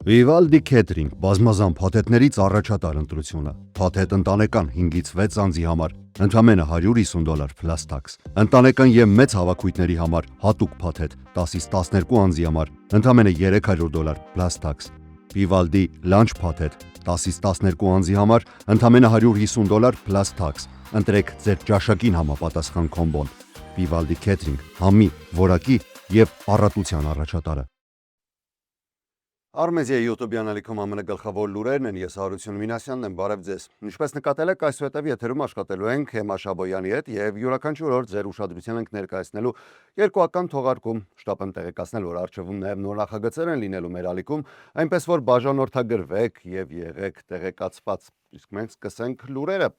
Vivaldi Catering բազմազան փաթեթներից առաջատար ընտրությունը, փաթեթ ընտանեկան 5-ից 6 անձի համար, ընդամենը $150 plus tax, ընտանեկան և մեծ հավաքույթների համար հատուկ փաթեթ 10-ից 12 անձի համար, ընդամենը $300 plus tax, Vivaldi Lunch փաթեթ 10-ից 12 անձի համար, ընդամենը $150 plus tax, ընտրեք ձեր ճաշակին համապատասխան կոմբոն, Vivaldi Catering, համի, որակի և առատության առաջատարը։ Արմեզիայի YouTube-յան ալիքում ամենագլխավոր լուրերն են, ես Հարություն Մինասյանն եմ, բարև ձեզ։ Ինչպես նկատել եք, այսուհետև եթերում աշխատելու ենք Հեմա Շաբոյանի հետ և յուրաքանչյուր օր ձեր ուշադրության ենք ներկայացնելու երկուական թողարկում, շտապ եմ տեղեկացնել, որ առջևում նաև նոր նախագծեր են լինելու մեր ալիքում, այնպես որ բաժանորդագրվեք և եղեք տեղեկացված։ Իսկ մենք սկսենք լուրերը։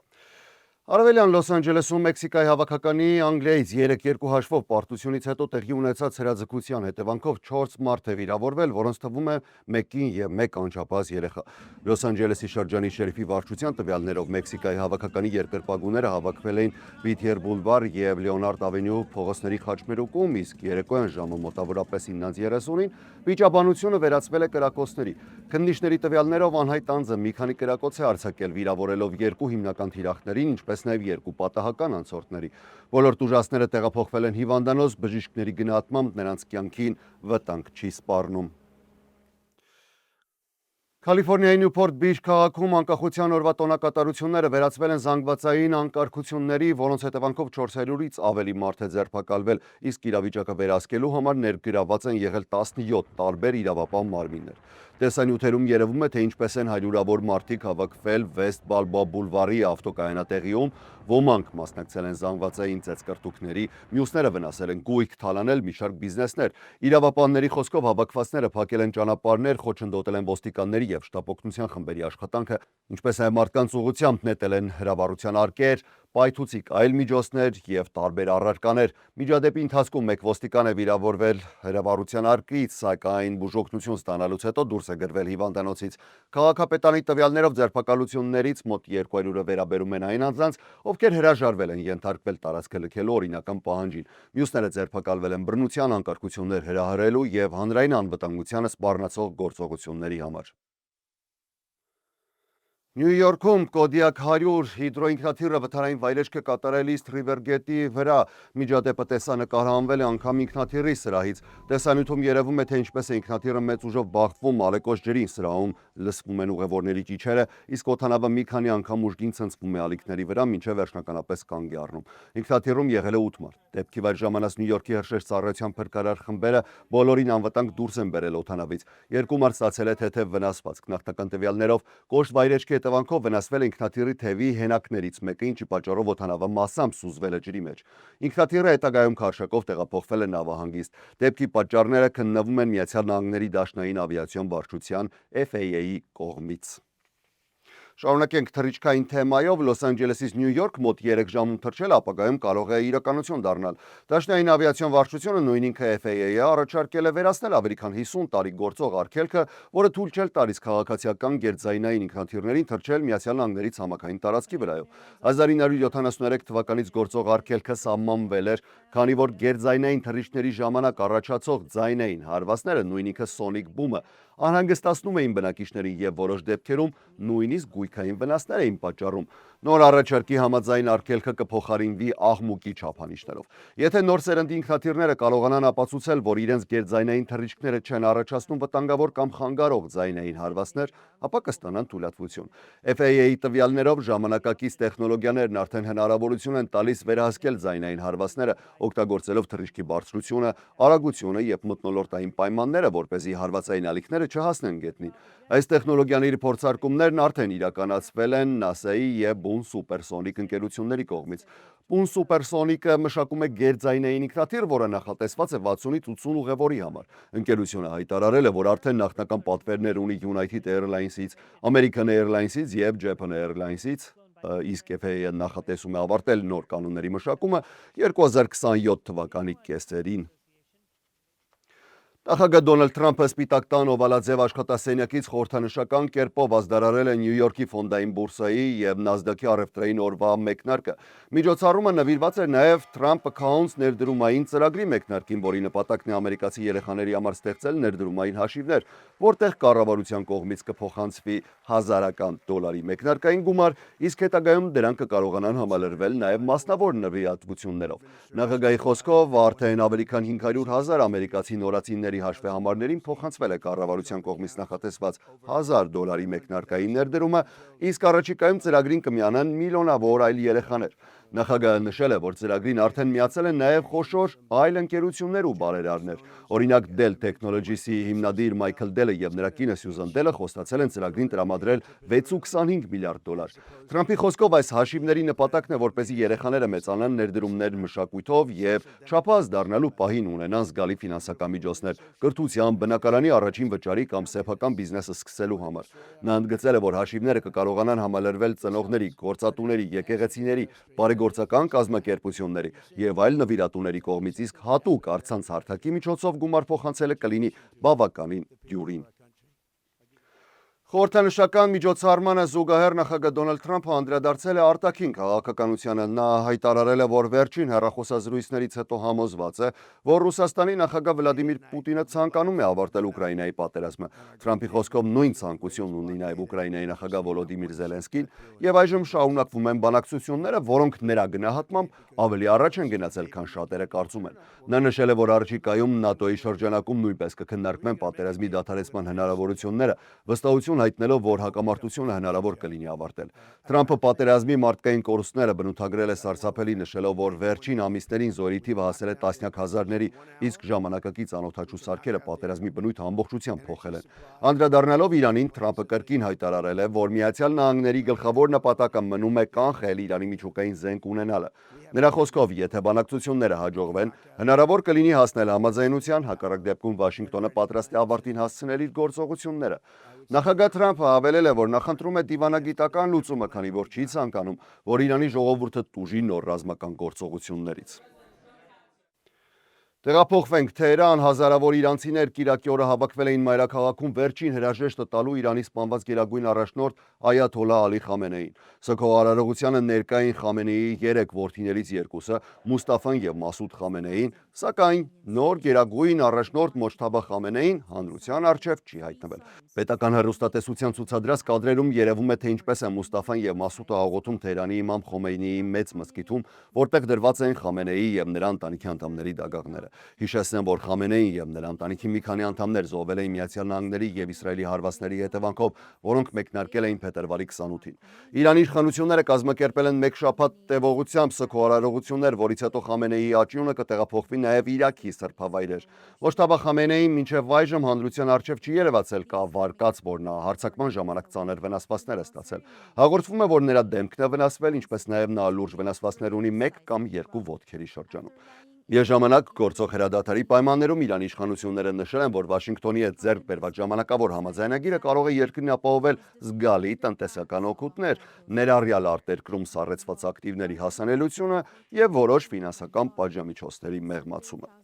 Արևելյան Լոս Անջելեսում Մեքսիկայի հավաքականի Անգլիայից 3-2 հաշվով պարտությունից հետո տեղի ունեցած հրաձգության հետևանքով 4 մարդ է վիրավորվել, որոնց թվում է 1 և 1 անչափահաս երեխա։ Լոս Անջելեսի շրջանի շերիֆի վարչության տվյալներով Մեքսիկայի հավաքականի երկրպագուները հավաքվել էին Վիթիեր Բուլվար և Լեոնարդ Ավենյու փողոցների խաչմերուկում, իսկ երեկոյան ժամը մոտավորապես 9:30-ին վիճաբանությունը վերածվել է կրակոցների։ Քննիչների տվյալներով անհայտ անձը մի քանի կրակոց է արձակել, վիրավորելով 2 հիմնական թիրախներին, ինչպես նաև 2 պատահական անցորդների։ Բոլոր տուժածները տեղափոխվել են հիվանդանոց, բժիշկների գնահատմամբ նրանց կյանքին վտանգ չի սպառնում։ Կալիֆորնիայի Նյուփորտ Բիչ քաղաքում անկախության օրվա տոնակատարությունները վերածվել են զանգվածային անկարգությունների, որոնց հետևանքով 400-ից ավելի մարդ է ձերբակալվել, իսկ իրավիճակը վերահսկելու համար ներգրավված են եղել 17 տարբեր իրավապահ մարմիններ։ Տեսանյութերում երևում է, թե ինչպես են հարյուրավոր մարդիկ հավաքվել Վեստ Բալբոա բուլվարի ավտոկայանատեղիում, ոմանք մասնակցել են զանգվածային ծեծկռտուքների, մյուսները վնասել են գույք, թալանել մի շարք բիզնեսներ։ Իրավապահների խոսքով հավաքվածները փակել են ճանապարհներ, խոչընդոտել են ոստիկանների և շտապօգնության խմբերի աշխատանքը, ինչպես նաև մարդկանց ուղղությամբ նետել են հրավառության արկեր, պայթուցիկ այլ միջոցներ և տարբեր առարկաներ։ Միջադեպի ընթացքում մեկ ոստիկան է վիրավորվել հրավառության արկից, սակայն բուժօգնություն ստանալուց հետո դուրս է գրվել հիվանդանոցից։ Քաղաքապետարանի տվյալներով ձերբակալություններից մոտ 200-ը վերաբերում են այն անձանց, ովքեր հրաժարվել են ենթարկվել տարածքը լքելու օրինական պահանջին։ Մյուսները ձերբակալվել են բռնության, անկարգություններ հրահրելու և հանրային անվտանգությանը սպառնացող գործողությունների համար։ Նյու Յորքում Կոդիակ 100 հիդրոինքնաթիռը վթարային վայրեջք է կատարելիս Թրիվեր վրա միջադեպը տեսանկարահանվել է անգամ ինքնաթիռի սրահից։ Տեսանյութում երևում է, թե ինչպես է ինքնաթիռը մեծ ուժով բախվում ալեկոծ ջրին, սրահում լսվում են ուղևորների ճիչերը, իսկ օդանավը մի քանի անգամ ուժգին ցնցվում է ալիքների վրա, մինչև վերջնականապես կանգ է առնում։ Ինքնաթիռում եղել է 8 մարդ։ Դեպքի վայր ժամանած Նյու Յորքի հրշեջ ծառայության փրկարար խմբերը բոլորին անվտանգ դուրս են բերել օդանավից։ 2 մարդ ստացել է թեթև վնասվածք։ Նախնական տվյալներով կոշտ վայրեջքի հետևանքով վնասվել է ինքնաթիռի թևի հենակներից մեկը, ինչի պատճառով օդանավը massամբ սուզվել է ջրի մեջ։ Ինքնաթիռը հետագայում քարշակով տեղափոխվել է նավահանգիստ։ Դեպքի պատճառները քննվում են Միացյալ Նահանգների Դաշնային ավիացիոն վարչության FAA-ի կողմից։ Շարունակենք թռիչքային թեմայով, Լոս Անջելեսից Նյու Յորք մոտ 3 ժամում թռչելը ապագայում կարող է իրականություն դառնալ։ Դաշնային ավիացիոն վարչությունը, նույն ինքը FAA-ը, առաջարկել է վերացնել ավելի քան 50 տարի գործող արգելքը, որը թույլ չէր տալիս քաղաքացիական գերձայնային ինքնաթիռներին թռչել Միացյալ Նահանգների ցամաքային տարածքի վրայով։ 1973 թվականից գործող արգելքը սահմանվել էր, քանի որ գերձայնային թռիչքների ժամանակ առաջացող ձայնային հարվածները, նույն ինքը սոնիկ բումը, անհանգստացնում էին բնակիչներին և որոշ դեպքերում նույնիսկ գույքային վնասներ էին պատճառում։ Նոր առաջարկի համաձայն արգելքը կփոխարինվի աղմուկի չափանիշներով։ Եթե նոր սերնդի ինքնաթիռները կարողանան ապացուցել, որ իրենց գերձայնային թռիչքները չեն առաջացնում վտանգավոր կամ խանգարող ձայնային հարվածներ, ապա կստանան թույլատվություն։ FAA-ի տվյալներով ժամանակակից տեխնոլոգիաներն արդեն հնարավորություն են տալիս վերահսկել ձայնային հարվածները, օգտագործելով թռիչքի բարձրությունը, արագությունը և մթնոլորտային պայմանները, որպեսզի հարվածային ալիքները չհասնեն գետնին։ Այս տեխնոլոգիաների փորձարկումներն արդեն իրականացվել են NASA-ի և Բուն Սուպերսոնիկ ընկերությունների կողմից։ Բուն Սուպերսոնիկը մշակում է գերձայնային ինքնաթիռ, որը նախատեսված է 60-ից 80 ուղևորի համար։ Ընկերությունը հայտարարել է, որ արդեն նախնական պատվերներ ունի United Airlines-ից, American Airlines-ից և Japan Airlines-ից, իսկ FAA-ը նախատեսում է ավարտել նոր կանոնների մշակումը 2027 թվականի կեսերին։ Նախագահ Դոնալդ Թրամփը Սպիտակ տան օվալաձև աշխատասենյակից խորհրդանշական կերպով ազդարարել է Նյու Յորքի ֆոնդային բուրսայի և Նասդակի առևտրային օրվա մեկնարկը։ Միջոցառումը նվիրված էր նաև Trump Accounts ներդրումային ծրագրի մեկնարկին, որի նպատակն է ամերիկացի երեխաների համար ստեղծել ներդրումային հաշիվներ, որտեղ կառավարության կողմից կփոխանցվի հազարական դոլարի մեկնարկային գումար, իսկ հետագայում դրանք կկարողանան համալրվել նաև մասնավոր նվիրատվություններով։ Նախագահի խոսքով արդեն ավելի քան 500,000 ամերիկացի նորածինների հաշվեհամարներին փոխանցվել է կառավարության կողմից նախատեսված $1,000 մեկնարկային ներդրումը, իսկ առաջիկայում ծրագրին կմիանան միլիոնավոր այլ երեխաներ։ Նախագահը նշել է, որ ծրագրին արդեն միացել են նաև խոշոր այլ ընկերություններ ու բարերարներ։ Օրինակ Dell Technologies-ի հիմնադիր Մայքլ Դելը և նրա կինը Սյուզան Դելը խոստացել են ծրագրին տրամադրել $6.25 միլիարդ։ Թրամփի խոսքով այս հաշիվների նպատակն է, որպեսզի երեխաները մեծանան ներդրումներ մշակույթով և չափած դառնալու պահին ունենան զգալի ֆինանսական միջոցներ կրթության, բնակարանի առաջին վճարի կամ սեփական բիզնեսը սկսելու համար։ Նա ընդգծել է, որ հաշիվները կկարողանան համալրվել ծնողների, գործատուների, եկեղեցիների, բարեգործական կազմակերպությունների և այլ նվիրատուների կողմից, իսկ հատուկ առցանց հարթակի միջոցով գումար փոխանցելը կլինի բավականին դյուրին։ Խորհրդանշական միջոցառմանը զուգահեռ նախագահ Դոնալդ Թրամփը անդրադարձել է արտաքին քաղաքականությանը։ Նա հայտարարել է, որ վերջին հեռախոսազրույցներից հետո համոզված է, որ Ռուսաստանի նախագահ Վլադիմիր Պուտինը ցանկանում է ավարտել Ուկրաինայի պատերազմը։ Թրամփի խոսքով նույն ցանկություն ունի նաև Ուկրաինայի նախագահ Վոլոդիմիր Զելենսկին, և այժմ շարունակվում են բանակցությունները, որոնք նրա գնահատմամբ ավելի առաջ են գնացել, քան շատերը կարծում են։ Նա նշել է, որ առաջիկայում ՆԱՏՕ-ի շրջանակում նույնպես կքննարկվեն պատերազմի դադարեցման հնարավորությունները, վստահություն հայտնելով, որ հակամարտությունը հնարավոր կլինի ավարտել։ Թրամփը պատերազմի մարդկային կորուստները բնութագրել է սարսափելի, նշելով, որ վերջին ամիսներին զոհերի թիվը հասել է տասնյակ հազարների, իսկ ժամանակակից անօդաչու սարքերը պատերազմի բնույթը ամբողջությամբ փոխել են։ Անդրադառնալով Իրանին, Թրամփը կրկին հայտարարել է, որ Միացյալ Նահանգների գլխավոր նպատակը մնում է կանխել Իրանի միջուկային զենք ունենալը։ Նրա խոսքով, եթե բանակցությունները հաջողվեն, հնարավոր կլինի հասնել համաձայնության, հակառակ դեպքում Վաշինգտոնը պատրաստ է ավարտին հասցնել իր գործողությունները։ Նախագահ Թրամփը հավելել է, որ նախընտրում է դիվանագիտական լուծումը, քանի որ չի ցանկանում, որ Իրանի ժողովուրդը տուժի նոր ռազմական գործողություններից։ Տեղափոխվենք Թեհրան, հազարավոր իրանցիներ կիրակի օրը հավաքվել էին մայրաքաղաքում վերջին հրաժեշտը տալու Իրանի սպանված գերագույն առաջնորդ Այաթոլլահ Ալի Խամենեիին։ ՍՔՕ արարողությանը ներկա էին Խամենեիի 3 որդիներից երկուսը՝ Մուստաֆան և Մասուդ Խամենեին, սակայն նոր գերագույն առաջնորդ Մոջթաբա Խամենեին հանրության առջև չի հայտնվել։ Պետական հեռուստատեսության ցուցադրած կադրերում երևում է, թե ինչպես է Մուստաֆան և Մասուդը աղոթում Թեհրանի Իմամ Խոմեյնիի մեծ մզկիթում, որտեղ դրված էին Խամենեիի և նրա ընտանիքի անդամների դագաղները։ Հիշեցնեմ, որ Խամենեին և նրա ընտանիքի մի քանի անդամներ զոհվել էին Միացյալ Նահանգների և Իսրայելի հարվածների հետևանքով, որոնք մեկնարկել էին փետրվարի 28-ին։ Իրանի իշխանությունները կազմակերպել են մեկ շաբաթ տևողությամբ ՍՔՕ արարողություններ, որից հետո Խամենեիի աճյունը կտեղափոխվի նաև Իրաքի սրբավայրեր։ Մոջթաբա Խամենեին մինչև այժմ հանրության առջև չի երևացել, կա վարկած, որ նա հարձակման ժամանակ ծանր վնասվածքներ է ստացել։ Հաղորդվում է, որ նրա դեմքն է վնասվել, ինչպես նաև նա լուրջ վնասվածքներ ունի 1 կամ 2 ոտքերի շրջանում։ Միաժամանակ գործող հրադադարի պայմաններում Իրանի իշխանությունները նշել են, որ Վաշինգտոնի հետ ձեռք բերված ժամանակավոր համաձայնագիրը կարող է երկրին ապահովել զգալի տնտեսական օգուտներ, ներառյալ արտերկրում սառեցված ակտիվների հասանելիությունը և որոշ ֆինանսական պատժամիջոցների մեղմացումը։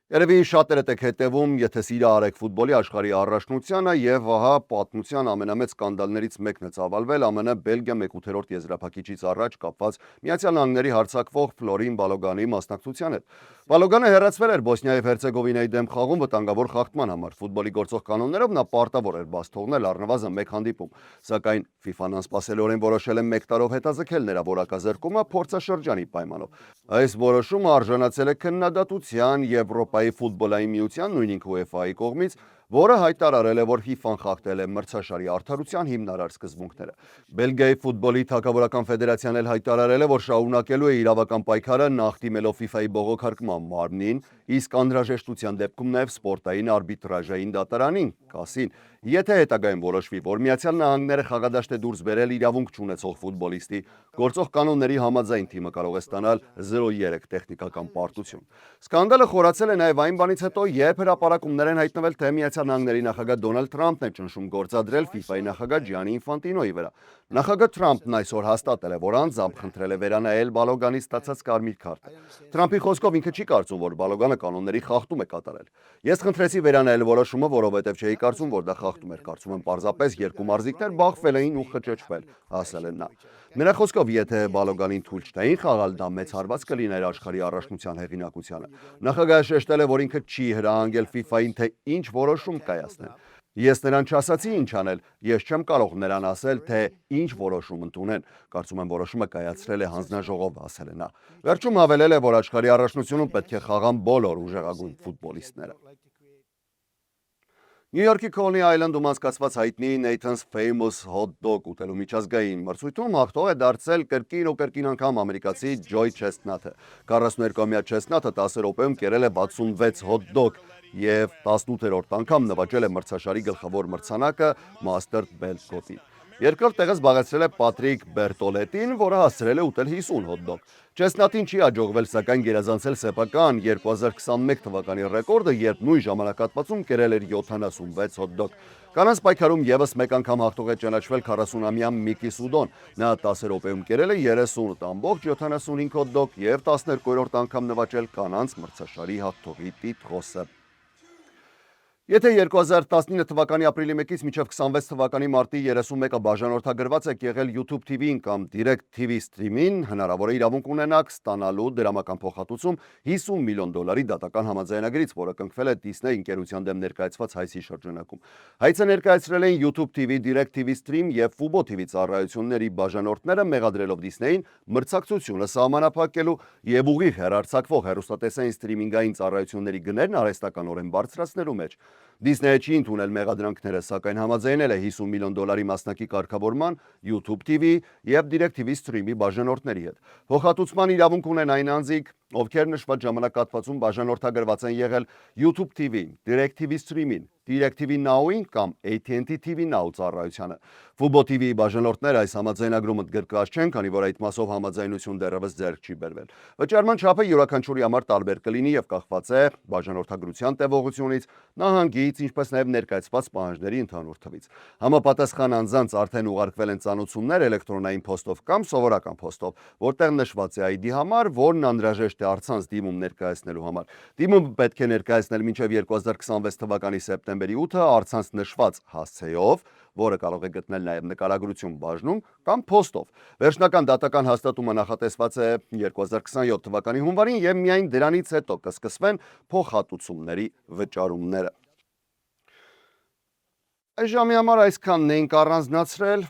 Երևի շատերդ եք հետևում, եթե սիրո արեք ֆուտբոլի աշխարհի առաջնությանը, եւ ահա պատմության ամենամեծ սկանդալներից մեկն է ծավալվել ԱՄՆ Բելգիա 1/8 եզրափակիչից առաջ կապված Միացյալ Նահանգների հարձակվող Ֆլորին Բալոգանի մասնակցության հետ։ Բալոգանը հեռացվել էր Բոսնիա եւ Հերցեգովինայի դեմ խաղում վտանգավոր խախտման համար։ Ֆուտբոլի գործող կանոններով նա պարտավոր էր բաց թողնել առնվազն 1 հանդիպում, սակայն FIFA-ն անսպասելիորեն որոշել է 1 տարով հետաձգել նրա որակազրկումը փորձաշրջանի պայմանով։ Այս որոշումը արժանացել է քննադատության Եվրոպայի ֆուտբոլային միության, նույնիսկ UEFA-ի կողմից, որը հայտարարել է, որ FIFA-ն խախտել է մրցաշարի արդարության հիմնարար սկզբունքները։ Բելգիայի ֆուտբոլի թագավորական ֆեդերացիան էլ հայտարարել է, որ շարունակելու է իրավական պայքարը, նախ դիմելով FIFA-ի բողոքարկման մարմնին, իսկ անհրաժեշտության դեպքում նաև սպորտային արբիտրաժային դատարանին, CAS-ին, եթե հետագայում որոշվի, որ Միացյալ Նահանգները խաղադաշտ է դուրս բերել իրավունք չունեցող ֆուտբոլիստի, գործող կանոնների համաձայն թիմը կարող է ստանալ 0-3 տեխնիկական պարտություն։ Սկանդալը խորացել է նաև այն բանից հետո, երբ հրապարակումներ են հայտնվել, թե Միացյալ Նահանգների նախագահ Դոնալդ Թրամփն է ճնշում գործադրել FIFA-ի նախագահ Ջիանի Ինֆանտինոյի վրա։ Նախագահ Թրամփն այսօր հաստատել է, որ անձամբ խնդրել է վերանայել Բալոգանի ստացած կարմիր քարտը։ Թրամփի խոսքով ինքը չի կարծում, որ Բալոգանը կանոնների խախտում է կատարել։ Ես խնդրեցի վերանայել որոշումը, որովհետև չէի կարծում, որ դա խախտում էր, կարծում եմ պարզապես երկու մարզիկներ բախվել էին ու խճճվել, ասել է նա։ Նրա խոսքով, եթե Բալոգանին թույլ չտային խաղալ, դա մեծ հարված կլիներ աշխարհի առաջնության հեղինակությանը։ Նախագահը շեշտել է, որ ինքը չի հրահանգել FIFA-ին, թե ինչ որոշում կայացնեն։ Ես նրան չասացի ինչ անել, ես չեմ կարող նրան ասել, թե ինչ որոշում ընդունեն։ Կարծում եմ որոշումը կայացրել է հանձնաժողովը, ասել է նա։ Վերջում հավելել է, որ աշխարհի առաջնությունում պետք է խաղան բոլոր ուժեղագույն ֆուտբոլիստները։ Նյու Յորքի Քոնի Այլանդում անցկացված հայտնի Nathan's Famous Hot Dog ուտելու միջազգային մրցույթում հաղթող է դարձել կրկին ու կրկին անգամ ամերիկացի Ջոյ Չեստնաթը։ 42-ամյա Չեստնաթը 10 րոպեում կերել է 66 hot dog եւ 18-րդ անգամ նվաճել է մրցաշարի գլխավոր մրցանակը Master Bell գոտին։ Երկրորդ տեղը զբաղեցրել է Պատրիկ Բերտոլետին, որը հասցրել է ուտել 50 hot dog։ Չեսնատին չի աջողվել սակայն գերազանցել սեփական 2021 թվականի ռեկորդը, երբ նույն ժամանակահատվածում կերել էր 76 hot dog։ Կանանց պայքարում եւս մեկ անգամ հաղթող է ճանաչվել 40-ամյա Միկի Սուդոն։ Նա 10 րոպեում կերել է 38.75 hot dog եւ 12-րդ անգամ նվաճել կանանց մրցաշարի հաղթողի տիտղոսը։ Եթե 2019 թվականի ապրիլի 1-ից մինչև 26 թվականի մարտի 31-ը բաժանորդագրված եք եղել YouTube TV-ին կամ Direct TV Stream-ին, հնարավոր է իրավունք ունենաք ստանալու դրամական փոխհատուցում $50 միլիոն դատական համաձայնագրից, որը կնքվել է Disney ընկերության դեմ ներկայացված հայցի շրջանակում։ Հայցը ներկայացրել են YouTube TV, Direct TV Stream եւ Fubo TV ծառայությունների բաժանորդները, մեղադրելով Disney-ին մրցակցությունը սահմանափակելու եւ ուղիղ հեռարձակվող հեռուստատեսային սթրիմինգային ծառայությունների գներն արհեստականորեն բարձրացնելու մեջ։ Disney-ը չի ընդունել մեղադրանքները, սակայն համաձայնել է $50 միլիոն մասնակի կարգավորման YouTube TV եւ Direct TV Stream-ի բաժանորդների հետ։ Փոխհատուցման իրավունք ունեն այն անձիկ, ովքեր նշված ժամանակահատվածում բաժանորդագրված են եղել YouTube TV-ին, Direct TV Stream-ին, Direct TV Now-ին կամ AT&T TV Now ծառայությանը։ Fubo TV-ի բաժանորդները այս համաձայնագրում ընդգրկված չեն, քանի որ այդ մասով համաձայնություն դեռևս ձեռք չի բերվել։ Վճարման չափը յուրաքանչյուրի համար տարբեր կլինի եւ կախված է բաժանորդագրության տևողությունից, նահանգից, ինչպես նաեւ ներկայացված պահանջների ընդհանուր թվից։ Համապատասխան անձանց արդեն ուղարկվել են ծանուցումներ էլեկտրոնային փոստով կամ սովորական փոստով, որտեղ նշված է ID համար, որն անհրաժեշտ է առցանց դիմում ներկայացնելու համար։ Դիմում պետք է ներկայացնել մինչև 2026 թվականի սեպտեմբերի 8-ը առցանց նշված հասցեով, որը կարող է գտնել նաև նկարագրություն բաժնում կամ փոստով։ Վերջնական դատական հաստատումը նախատեսված է 2027 թվականի հունվարին եւ միայն դրանից հետո կսկսվեն փոխհատուցումների վճարումները։ Այս ժամի համար այսքանն էինք առանձնացրել։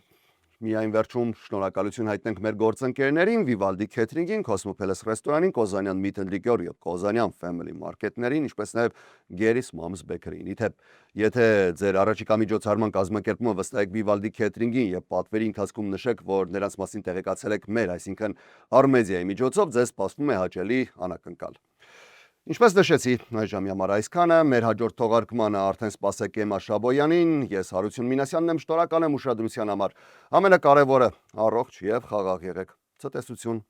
Միայն վերջում շնորհակալություն հայտնենք մեր գործընկերներին, Vivaldi Catering-ին, Cosmopolis ռեստորանին, Կոզանյան Meat and Liquor եւ Կոզանյան Family Market-ներին, ինչպես նաեւ Gary's Mom's Bakery-ին։ Եթե ձեր առաջիկա միջոցառման կազմակերպումը վստահեք Vivaldi Catering-ին եւ պատվերի ընթացքում նշեք, որ նրանց մասին տեղեկացել եք մեր, այսինքն Armedia-ի միջոցով, ձեզ սպասվում է հաճելի անակնկալ։ Ինչպես նշեցի, այս ժամի համար այսքանը, մեր հաջորդ թողարկմանը արդեն սպասեք Էմմա Շաբոյանին, ես Հարություն Մինասյանն եմ, շնորհակալ եմ ուշադրության համար։ Ամենակարևորը, առողջ եւ խաղաղ եղեք։ Ցտեսություն։